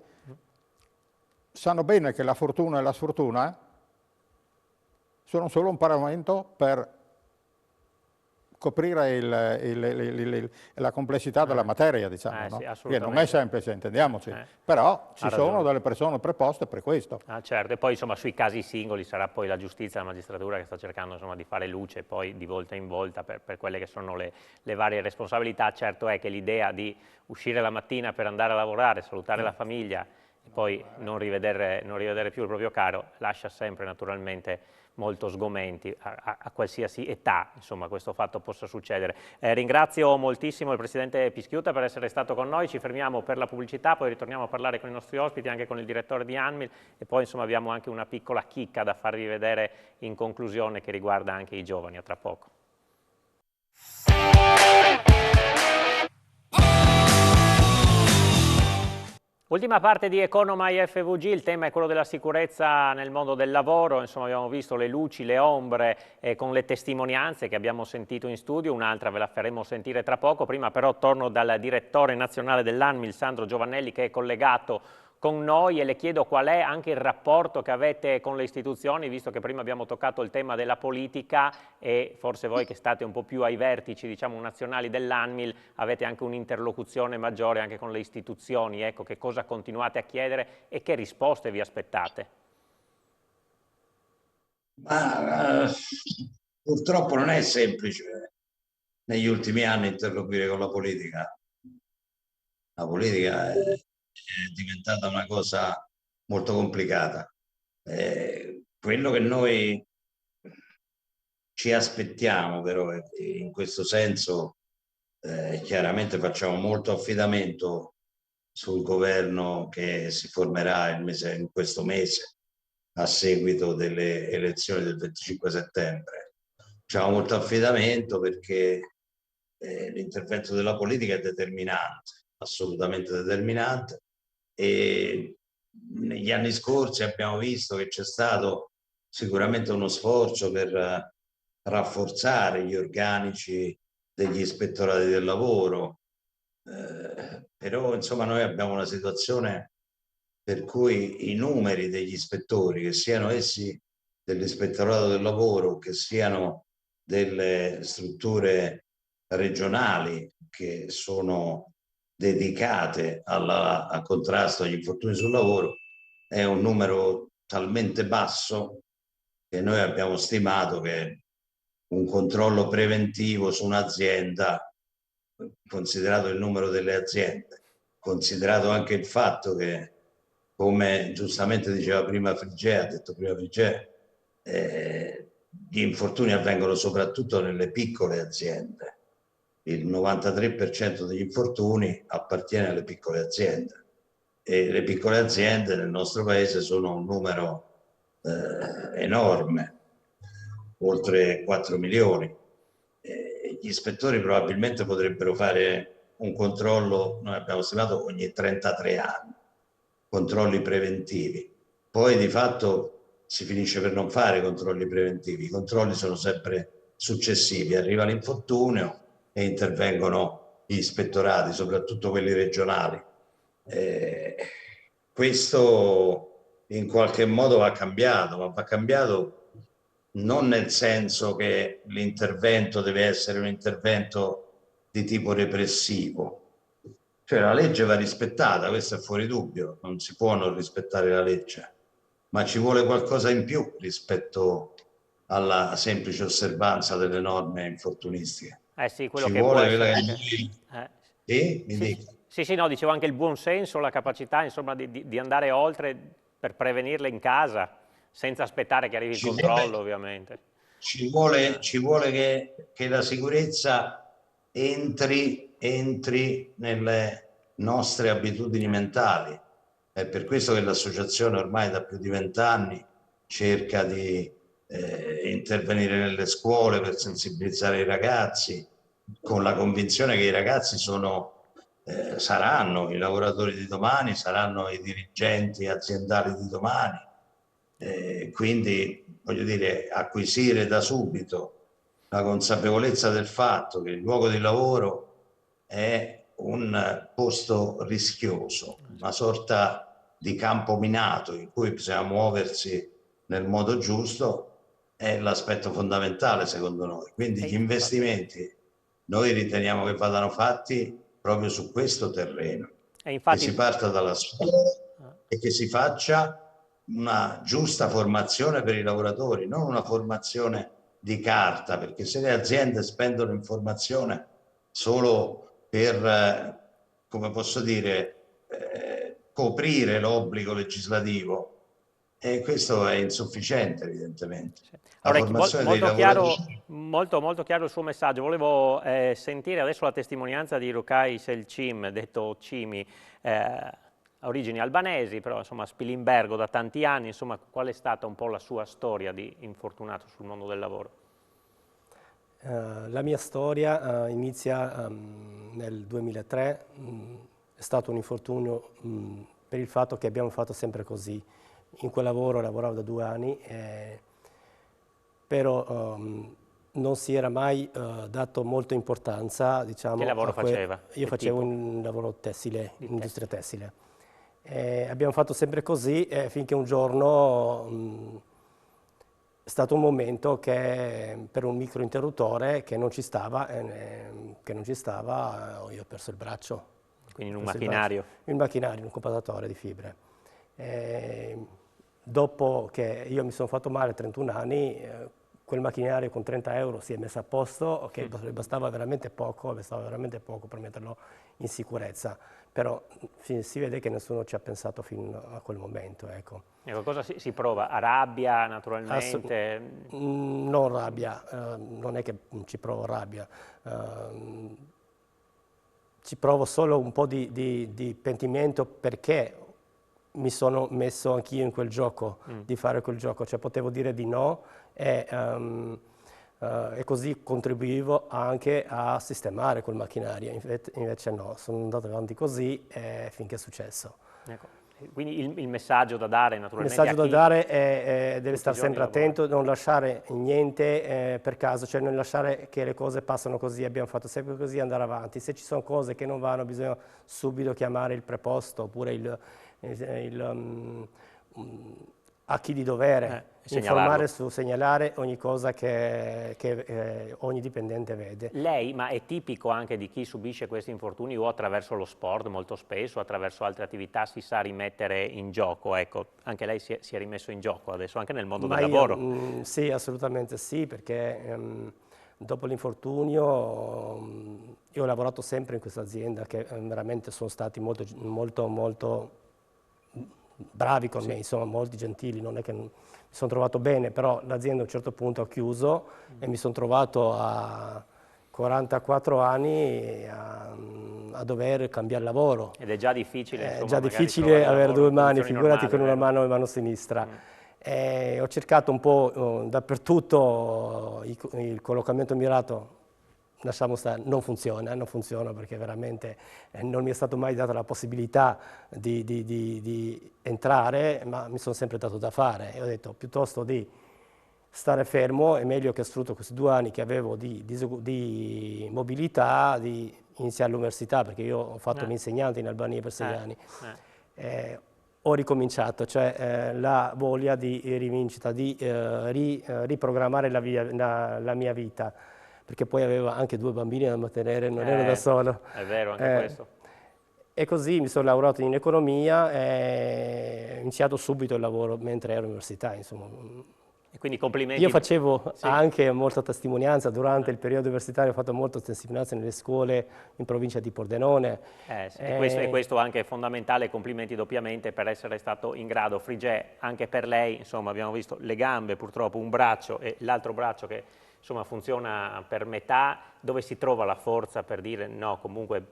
sanno bene che la fortuna e la sfortuna sono solo un paravento per coprire la complessità della materia, diciamo, no? Sì, che non è semplice, intendiamoci, però ci sono delle persone preposte per questo. Certo, e poi insomma sui casi singoli sarà poi la giustizia e la magistratura che sta cercando, insomma, di fare luce poi di volta in volta per quelle che sono le varie responsabilità. Certo è che l'idea di uscire la mattina per andare a lavorare, salutare la famiglia e poi non rivedere più il proprio caro lascia sempre naturalmente molto sgomenti a qualsiasi età, insomma, questo fatto possa succedere. Ringrazio moltissimo il Presidente Pischiutta per essere stato con noi, ci fermiamo per la pubblicità, poi ritorniamo a parlare con i nostri ospiti, anche con il direttore di Anmil, e poi insomma abbiamo anche una piccola chicca da farvi vedere in conclusione che riguarda anche i giovani. A tra poco. Ultima parte di Economai FVG, il tema è quello della sicurezza nel mondo del lavoro, insomma abbiamo visto le luci, le ombre con le testimonianze che abbiamo sentito in studio, un'altra ve la faremo sentire tra poco, prima però torno dal direttore nazionale dell'Anmil, Sandro Giovannelli, che è collegato con noi, e le chiedo qual è anche il rapporto che avete con le istituzioni, visto che prima abbiamo toccato il tema della politica e forse voi che state un po' più ai vertici, diciamo, nazionali dell'Anmil, avete anche un'interlocuzione maggiore anche con le istituzioni. Ecco, che cosa continuate a chiedere e che risposte vi aspettate? Purtroppo non è semplice negli ultimi anni interloquire con la politica. La politica è diventata una cosa molto complicata. Quello che noi ci aspettiamo però in questo senso chiaramente facciamo molto affidamento sul governo che si formerà in questo mese a seguito delle elezioni del 25 settembre. Facciamo molto affidamento perché l'intervento della politica è determinante, assolutamente determinante, e negli anni scorsi abbiamo visto che c'è stato sicuramente uno sforzo per rafforzare gli organici degli ispettorati del lavoro, però insomma noi abbiamo una situazione per cui i numeri degli ispettori, che siano essi dell'ispettorato del lavoro, che siano delle strutture regionali che sono dedicate al contrasto agli infortuni sul lavoro, è un numero talmente basso che noi abbiamo stimato che un controllo preventivo su un'azienda, considerato il numero delle aziende, considerato anche il fatto che, come giustamente diceva prima Frigè, ha detto prima Frigè, gli infortuni avvengono soprattutto nelle piccole aziende. Il 93% degli infortuni appartiene alle piccole aziende, e le piccole aziende nel nostro paese sono un numero enorme, oltre 4 milioni. Gli ispettori probabilmente potrebbero fare un controllo, noi abbiamo stimato, ogni 33 anni, controlli preventivi. Poi di fatto si finisce per non fare controlli preventivi, i controlli sono sempre successivi, arriva l'infortunio e intervengono gli ispettorati, soprattutto quelli regionali. Questo in qualche modo va cambiato, ma va cambiato non nel senso che l'intervento deve essere un intervento di tipo repressivo. Cioè la legge va rispettata, questo è fuori dubbio, non si può non rispettare la legge, ma ci vuole qualcosa in più rispetto alla semplice osservanza delle norme infortunistiche. Sì, quello Ci che può vuole essere quella anche... Sì, mi dica. Sì, no, dicevo anche il buon senso, la capacità, insomma, di andare oltre per prevenirle in casa, senza aspettare che arrivi il controllo, ovviamente. Ci vuole che la sicurezza entri nelle nostre abitudini mentali. È per questo che l'associazione ormai da più di 20 anni cerca di intervenire nelle scuole per sensibilizzare i ragazzi, con la convinzione che i ragazzi saranno i lavoratori di domani, saranno i dirigenti aziendali di domani. Quindi, voglio dire, acquisire da subito la consapevolezza del fatto che il luogo di lavoro è un posto rischioso, una sorta di campo minato in cui bisogna muoversi nel modo giusto, è l'aspetto fondamentale secondo noi. Quindi gli investimenti noi riteniamo che vadano fatti proprio su questo terreno, che si parta dalla scuola e che si faccia una giusta formazione per i lavoratori, non una formazione di carta, perché se le aziende spendono in formazione solo per, come posso dire, coprire l'obbligo legislativo, e questo è insufficiente evidentemente. La formazione dei lavoratori... Molto chiaro il suo messaggio. Volevo sentire adesso la testimonianza di Rukai Selcim, detto Cimi, origini albanesi, però insomma a Spilimbergo da tanti anni. Insomma, qual è stata un po' la sua storia di infortunato sul mondo del lavoro? La mia storia inizia nel 2003, è stato un infortunio per il fatto che abbiamo fatto sempre così. In quel lavoro lavoravo da 2 anni, però non si era mai dato molta importanza, diciamo. Che lavoro faceva? Io facevo un lavoro tessile, industria tessile. Abbiamo fatto sempre così finché un giorno è stato un momento che per un microinterruttore che non ci stava, io ho perso il braccio. Quindi in un macchinario? In un macchinario, in un compattatore di fibre. Dopo che io mi sono fatto male a 31 anni, quel macchinario con 30 euro si è messo a posto, che bastava veramente poco per metterlo in sicurezza, però si vede che nessuno ci ha pensato fino a quel momento. Ecco. Cosa si prova? A rabbia, naturalmente? Non rabbia, non è che ci provo rabbia. ci provo solo un po' di pentimento perché mi sono messo anch'io in quel gioco, di fare quel gioco, cioè potevo dire di no e così contribuivo anche a sistemare quel macchinario, invece no, sono andato avanti così finché è successo. Ecco. Quindi il messaggio da dare naturalmente Il messaggio da dare è deve stare sempre attento, non lasciare niente per caso, cioè non lasciare che le cose passano così, abbiamo fatto sempre così, andare avanti. Se ci sono cose che non vanno bisogna subito chiamare il preposto oppure a chi di dovere, informare segnalare ogni cosa che ogni dipendente vede. Lei, ma è tipico anche di chi subisce questi infortuni o attraverso lo sport molto spesso, attraverso altre attività si sa rimettere in gioco, ecco, anche lei si è rimesso in gioco adesso anche nel mondo del lavoro? Sì, assolutamente sì, perché dopo l'infortunio io ho lavorato sempre in questa azienda che veramente sono stati molto bravi con me, insomma, molti gentili, non è che mi sono trovato bene, però l'azienda a un certo punto ha chiuso e mi sono trovato a 44 anni a dover cambiare lavoro. Ed è già difficile, insomma, è già difficile avere due mani, figurati con una mano e mano sinistra. Ho cercato un po' dappertutto il collocamento mirato. Lasciamo stare, non funziona perché veramente non mi è stata mai data la possibilità di entrare, ma mi sono sempre dato da fare e ho detto piuttosto di stare fermo è meglio che sfrutto questi 2 anni che avevo di mobilità, di iniziare l'università, perché io ho fatto l'insegnante in Albania per 6 anni. Ho ricominciato, cioè la voglia di rivincita, di riprogrammare la mia vita. Perché poi avevo anche 2 bambini da mantenere, non ero da solo. È vero, anche questo. E così mi sono laureato in economia e ho iniziato subito il lavoro mentre ero all'università, insomma. E quindi complimenti. Io facevo anche molta testimonianza durante il periodo universitario, ho fatto molta testimonianza nelle scuole in provincia di Pordenone. E questo anche è fondamentale, complimenti doppiamente per essere stato in grado. Frigè, anche per lei, insomma, abbiamo visto le gambe, purtroppo un braccio e l'altro braccio che insomma funziona per metà, dove si trova la forza per dire no, comunque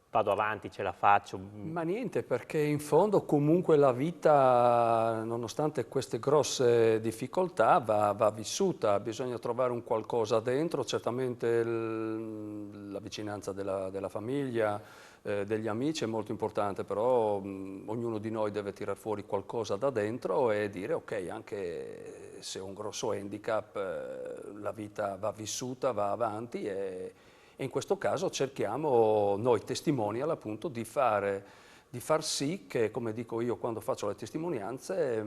vado avanti, ce la faccio? Ma niente, perché in fondo comunque la vita, nonostante queste grosse difficoltà, va vissuta, bisogna trovare un qualcosa dentro, certamente la vicinanza della famiglia, degli amici è molto importante, però ognuno di noi deve tirar fuori qualcosa da dentro e dire ok, anche se ho un grosso handicap, la vita va vissuta, va avanti e in questo caso cerchiamo noi testimonial appunto di far sì che, come dico io quando faccio le testimonianze,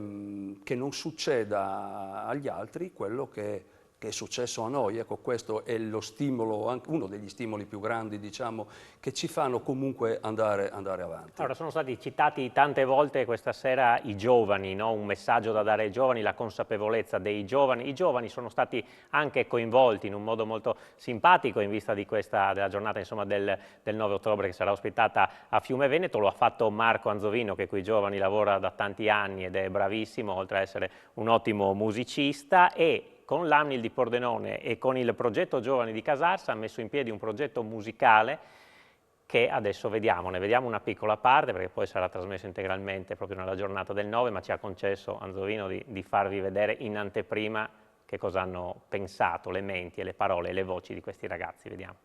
che non succeda agli altri quello che è successo a noi. Ecco, questo è lo stimolo, anche uno degli stimoli più grandi, diciamo, che ci fanno comunque andare avanti. Allora, sono stati citati tante volte questa sera i giovani, no? Un messaggio da dare ai giovani, la consapevolezza dei giovani. I giovani sono stati anche coinvolti in un modo molto simpatico in vista della giornata, insomma, del 9 ottobre che sarà ospitata a Fiume Veneto. Lo ha fatto Marco Anzovino, che con i giovani lavora da tanti anni ed è bravissimo, oltre a essere un ottimo musicista, e con l'ANMIL di Pordenone e con il progetto Giovani di Casarsa ha messo in piedi un progetto musicale che adesso vediamo, ne vediamo una piccola parte perché poi sarà trasmesso integralmente proprio nella giornata del 9, ma ci ha concesso Anzovino di farvi vedere in anteprima che cosa hanno pensato, le menti e le parole e le voci di questi ragazzi, vediamo.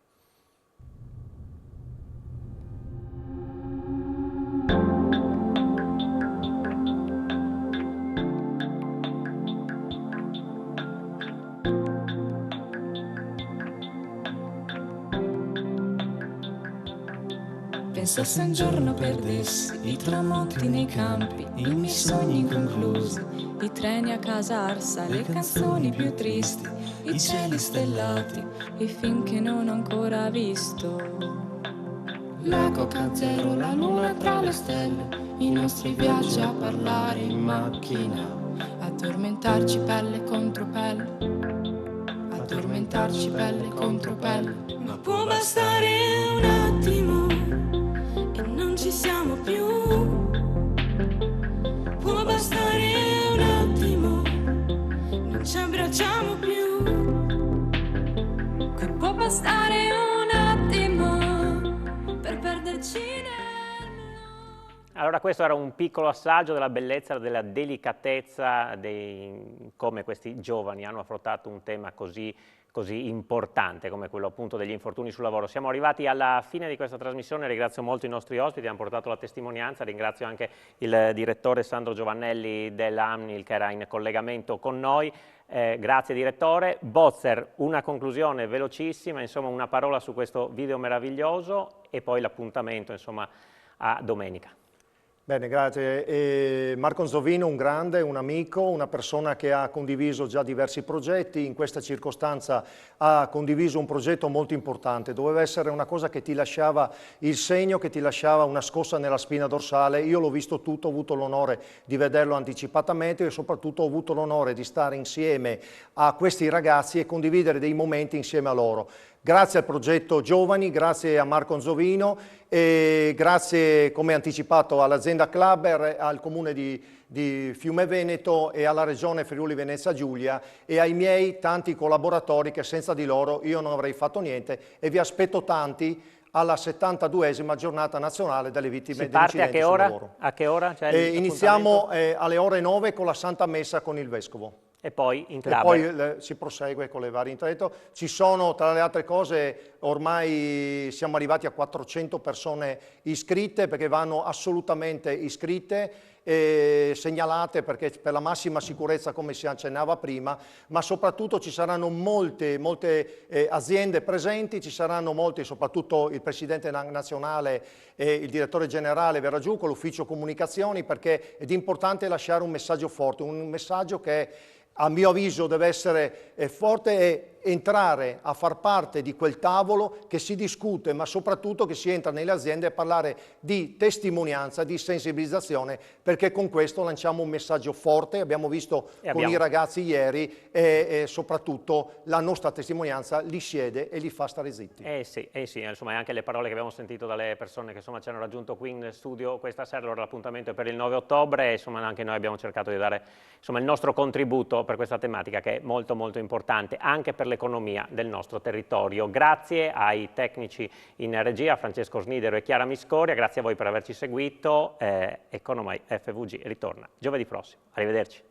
Pensa se un giorno perdessi i tramonti nei campi, i miei sogni inconclusi, i treni a Casarsa, le canzoni più tristi, i cieli stellati, i film che non ho ancora visto. La Coca Zero, la luna tra le stelle, i nostri viaggi a parlare in macchina, addormentarci pelle contro pelle, addormentarci pelle contro pelle. Ma può bastare un attimo e non ci siamo più. Può bastare un attimo, non ci abbracciamo più. Può bastare un attimo per perdere Allora questo era un piccolo assaggio della bellezza, della delicatezza di come questi giovani hanno affrontato un tema così importante come quello appunto degli infortuni sul lavoro. Siamo arrivati alla fine di questa trasmissione, ringrazio molto i nostri ospiti, hanno portato la testimonianza, ringrazio anche il direttore Sandro Giovannelli dell'Amnil che era in collegamento con noi. Grazie direttore. Bozzer, una conclusione velocissima, insomma una parola su questo video meraviglioso e poi l'appuntamento insomma a domenica. Bene, grazie. Marco Nzovino, un grande, un amico, una persona che ha condiviso già diversi progetti, in questa circostanza ha condiviso un progetto molto importante, doveva essere una cosa che ti lasciava il segno, che ti lasciava una scossa nella spina dorsale. Io l'ho visto tutto, ho avuto l'onore di vederlo anticipatamente e soprattutto ho avuto l'onore di stare insieme a questi ragazzi e condividere dei momenti insieme a loro. Grazie al progetto Giovani, grazie a Marco Nzovino e grazie, come anticipato, all'azienda Clubber, al comune di Fiume Veneto e alla regione Friuli Venezia Giulia e ai miei tanti collaboratori che senza di loro io non avrei fatto niente e vi aspetto tanti alla 72esima giornata nazionale delle vittime dell'incidente sul lavoro. A che ora? Iniziamo alle ore 9 con la Santa Messa con il Vescovo. E poi in club. E poi si prosegue con le varie intento. Ci sono, tra le altre cose, ormai siamo arrivati a 400 persone iscritte, perché vanno assolutamente iscritte e segnalate perché per la massima sicurezza, come si accennava prima, ma soprattutto ci saranno molte aziende presenti, ci saranno molti, soprattutto il Presidente nazionale e il Direttore Generale verrà giù con l'Ufficio Comunicazioni, perché è importante lasciare un messaggio forte, un messaggio che a mio avviso deve essere forte e entrare a far parte di quel tavolo che si discute, ma soprattutto che si entra nelle aziende a parlare di testimonianza, di sensibilizzazione, perché con questo lanciamo un messaggio forte, abbiamo visto con i ragazzi ieri e soprattutto la nostra testimonianza li siede e li fa stare zitti. Sì, insomma, e anche le parole che abbiamo sentito dalle persone che insomma ci hanno raggiunto qui in studio questa sera. Allora l'appuntamento è per il 9 ottobre e insomma anche noi abbiamo cercato di dare insomma il nostro contributo per questa tematica che è molto molto importante anche per l'economia del nostro territorio. Grazie ai tecnici in regia, Francesco Snidero e Chiara Miscoria, grazie a voi per averci seguito. Economai FVG ritorna giovedì prossimo. Arrivederci.